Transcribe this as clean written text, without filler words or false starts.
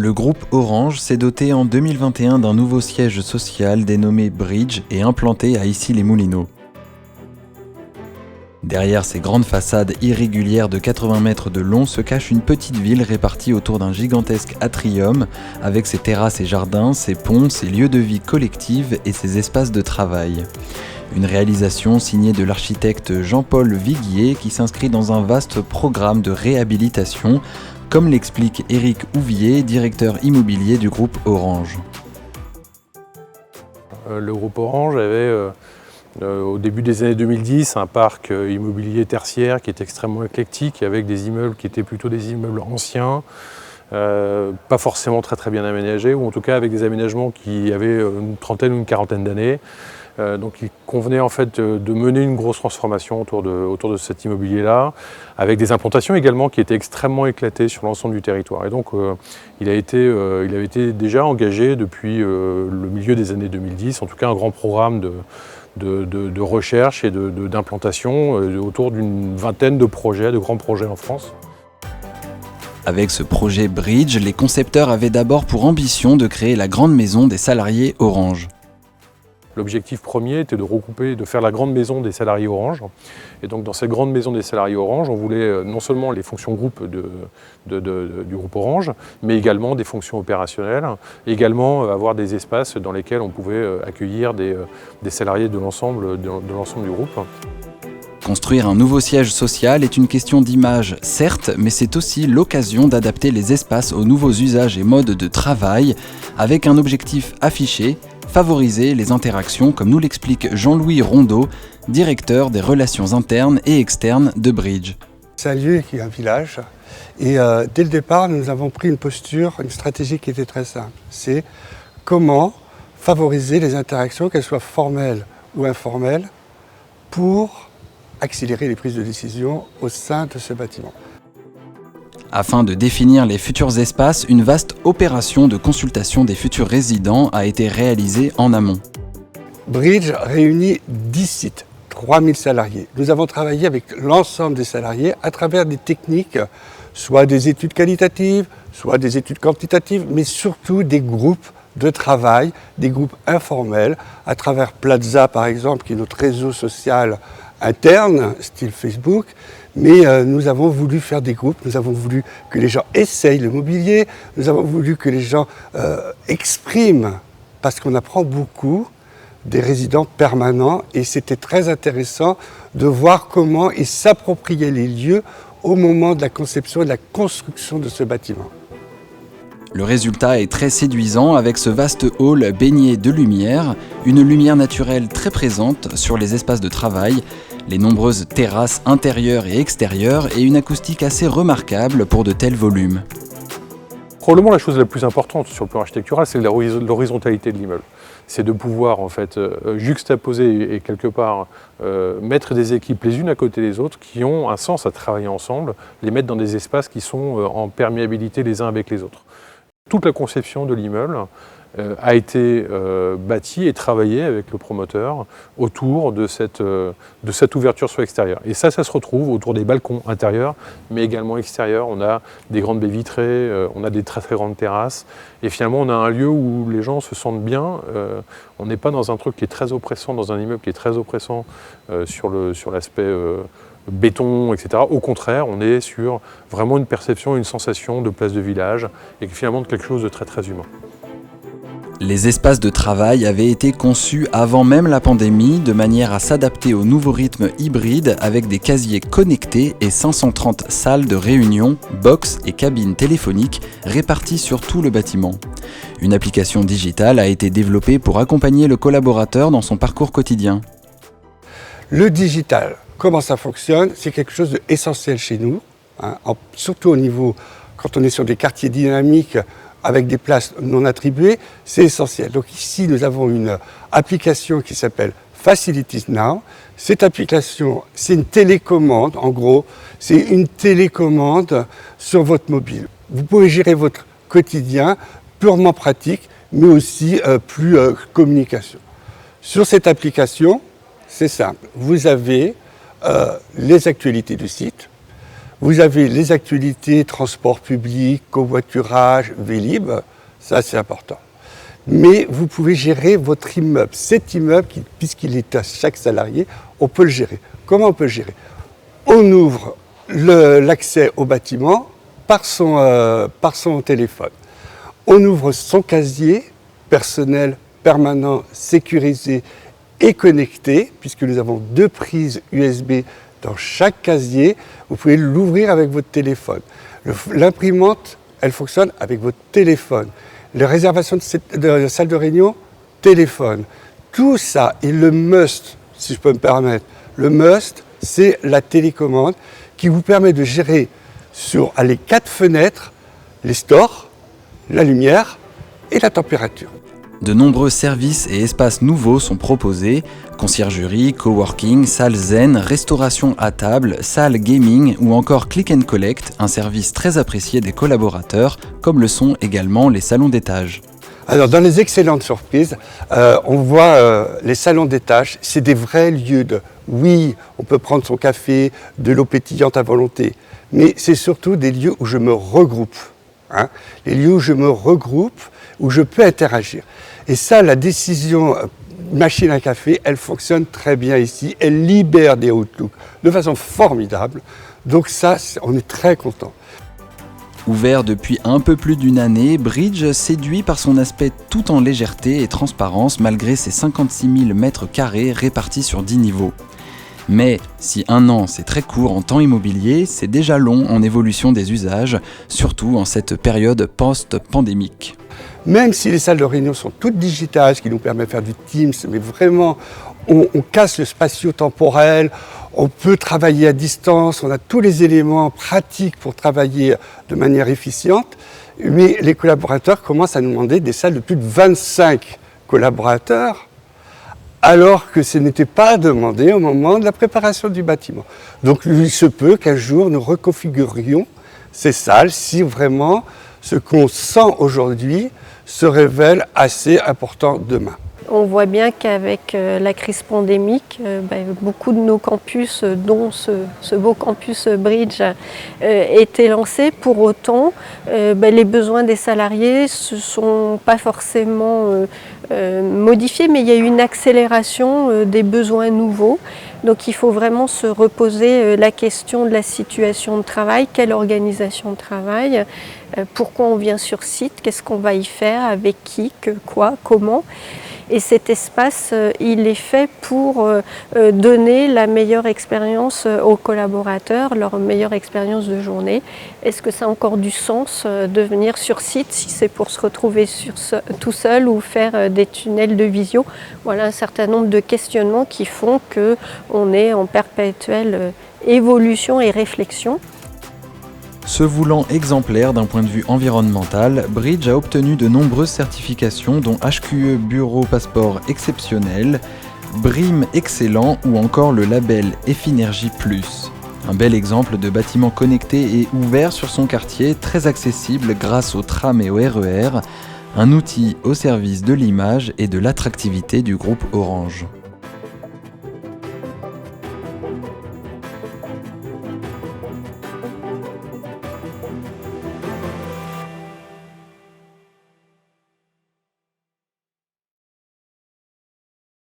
Le groupe Orange s'est doté en 2021 d'un nouveau siège social dénommé Bridge et implanté à Issy-les-Moulineaux. Derrière ces grandes façades irrégulières de 80 mètres de long se cache une petite ville répartie autour d'un gigantesque atrium avec ses terrasses et jardins, ses ponts, ses lieux de vie collective et ses espaces de travail. Une réalisation signée de l'architecte Jean-Paul Viguier qui s'inscrit dans un vaste programme de réhabilitation, comme l'explique Éric Ouvier, directeur immobilier du groupe Orange. Le groupe Orange avait au début des années 2010 un parc immobilier tertiaire qui est extrêmement éclectique, avec des immeubles qui étaient plutôt des immeubles anciens, pas forcément très bien aménagés, ou en tout cas avec des aménagements qui avaient une trentaine ou une quarantaine d'années. Donc il convenait en fait de mener une grosse transformation autour de cet immobilier-là, avec des implantations également qui étaient extrêmement éclatées sur l'ensemble du territoire. Et donc il avait été déjà engagé depuis le milieu des années 2010, en tout cas un grand programme de recherche et d'implantation autour d'une vingtaine de projets, de grands projets en France. Avec ce projet Bridge, les concepteurs avaient d'abord pour ambition de créer la grande maison des salariés Orange. L'objectif premier était de regrouper, de faire la grande maison des salariés Orange. Et donc dans cette grande maison des salariés Orange, on voulait non seulement les fonctions groupes du groupe Orange, mais également des fonctions opérationnelles, également avoir des espaces dans lesquels on pouvait accueillir des salariés de l'ensemble du groupe. Construire un nouveau siège social est une question d'image, certes, mais c'est aussi l'occasion d'adapter les espaces aux nouveaux usages et modes de travail, avec un objectif affiché: favoriser les interactions, comme nous l'explique Jean-Louis Rondeau, directeur des relations internes et externes de Bridge. C'est un lieu qui est un village et dès le départ, nous avons pris une posture, une stratégie qui était très simple. C'est comment favoriser les interactions, qu'elles soient formelles ou informelles, pour accélérer les prises de décision au sein de ce bâtiment. Afin de définir les futurs espaces, une vaste opération de consultation des futurs résidents a été réalisée en amont. Bridge réunit 10 sites, 3000 salariés. Nous avons travaillé avec l'ensemble des salariés à travers des techniques, soit des études qualitatives, soit des études quantitatives, mais surtout des groupes de travail, des groupes informels, à travers Plaza par exemple, qui est notre réseau social interne, style Facebook, mais nous avons voulu faire des groupes, nous avons voulu que les gens essayent le mobilier, nous avons voulu que les gens expriment, parce qu'on apprend beaucoup des résidents permanents, et c'était très intéressant de voir comment ils s'appropriaient les lieux au moment de la conception et de la construction de ce bâtiment. Le résultat est très séduisant avec ce vaste hall baigné de lumière, une lumière naturelle très présente sur les espaces de travail, les nombreuses terrasses intérieures et extérieures et une acoustique assez remarquable pour de tels volumes. Probablement la chose la plus importante sur le plan architectural, c'est l'horizontalité de l'immeuble. C'est de pouvoir en fait juxtaposer et quelque part mettre des équipes les unes à côté des autres qui ont un sens à travailler ensemble, les mettre dans des espaces qui sont en perméabilité les uns avec les autres. Toute la conception de l'immeuble a été bâtie et travaillée avec le promoteur autour de cette ouverture sur l'extérieur. Et ça se retrouve autour des balcons intérieurs, mais également extérieurs. On a des grandes baies vitrées, on a des très grandes terrasses. Et finalement, on a un lieu où les gens se sentent bien. On n'est pas dans un truc qui est très oppressant, dans un immeuble qui est très oppressant sur l'aspect béton, etc. Au contraire, on est sur vraiment une perception, une sensation de place de village et finalement de quelque chose de très humain. Les espaces de travail avaient été conçus avant même la pandémie de manière à s'adapter au nouveau rythme hybride avec des casiers connectés et 530 salles de réunion, box et cabines téléphoniques réparties sur tout le bâtiment. Une application digitale a été développée pour accompagner le collaborateur dans son parcours quotidien. Le digital, comment ça fonctionne? C'est quelque chose d'essentiel chez nous, hein, surtout au niveau, quand on est sur des quartiers dynamiques, avec des places non attribuées, c'est essentiel. Donc ici, nous avons une application qui s'appelle Facilities Now. Cette application, c'est une télécommande, en gros, c'est une télécommande sur votre mobile. Vous pouvez gérer votre quotidien purement pratique, mais aussi plus communication. Sur cette application, c'est simple. Vous avez les actualités du site, Vous avez les actualités, transport public, covoiturage, Vélib, ça c'est important. Mais vous pouvez gérer votre immeuble. Cet immeuble, puisqu'il est à chaque salarié, on peut le gérer. Comment on peut le gérer? On ouvre l'accès au bâtiment par son téléphone. On ouvre son casier personnel, permanent, sécurisé et connecté, puisque nous avons 2 prises USB dans chaque casier. Vous pouvez l'ouvrir avec votre téléphone. L'imprimante, elle fonctionne avec votre téléphone. Les réservations de salle de réunion, téléphone. Tout ça, et le must, si je peux me permettre, le must, c'est la télécommande qui vous permet de gérer sur les 4 fenêtres, les stores, la lumière et la température. De nombreux services et espaces nouveaux sont proposés, conciergerie, coworking, salle zen, restauration à table, salle gaming ou encore click and collect, un service très apprécié des collaborateurs, comme le sont également les salons d'étage. Alors dans les excellentes surprises, on voit les salons d'étage, c'est des vrais lieux de, oui, on peut prendre son café, de l'eau pétillante à volonté, mais c'est surtout des lieux où je me regroupe. Les lieux où je me regroupe, où je peux interagir. Et ça, la décision machine à café, elle fonctionne très bien ici. Elle libère des Outlook de façon formidable. Donc ça, on est très content. Ouvert depuis un peu plus d'une année, Bridge séduit par son aspect tout en légèreté et transparence malgré ses 56 000 mètres carrés répartis sur 10 niveaux. Mais si 1 an c'est très court en temps immobilier, c'est déjà long en évolution des usages, surtout en cette période post-pandémique. Même si les salles de réunion sont toutes digitales, ce qui nous permet de faire du Teams, mais vraiment on casse le spatio-temporel, on peut travailler à distance, on a tous les éléments pratiques pour travailler de manière efficiente, mais les collaborateurs commencent à nous demander des salles de plus de 25 collaborateurs, alors que ce n'était pas demandé au moment de la préparation du bâtiment. Donc il se peut qu'un jour nous reconfigurions ces salles si vraiment ce qu'on sent aujourd'hui se révèle assez important demain. On voit bien qu'avec la crise pandémique, beaucoup de nos campus, dont ce beau campus Bridge, étaient lancés. Pour autant, les besoins des salariés ne se sont pas forcément modifiés, mais il y a eu une accélération des besoins nouveaux. Donc il faut vraiment se reposer la question de la situation de travail, quelle organisation de travail, pourquoi on vient sur site, qu'est-ce qu'on va y faire, avec qui, que, quoi, comment. Et cet espace, il est fait pour donner la meilleure expérience aux collaborateurs, leur meilleure expérience de journée. Est-ce que ça a encore du sens de venir sur site si c'est pour se retrouver tout seul ou faire des tunnels de visio? Voilà un certain nombre de questionnements qui font qu'on est en perpétuelle évolution et réflexion. Se voulant exemplaire d'un point de vue environnemental, Bridge a obtenu de nombreuses certifications dont HQE Bureau Passeport Exceptionnel, BREEAM Excellent ou encore le label Effinergie Plus. Un bel exemple de bâtiment connecté et ouvert sur son quartier, très accessible grâce au tram et au RER, un outil au service de l'image et de l'attractivité du groupe Orange.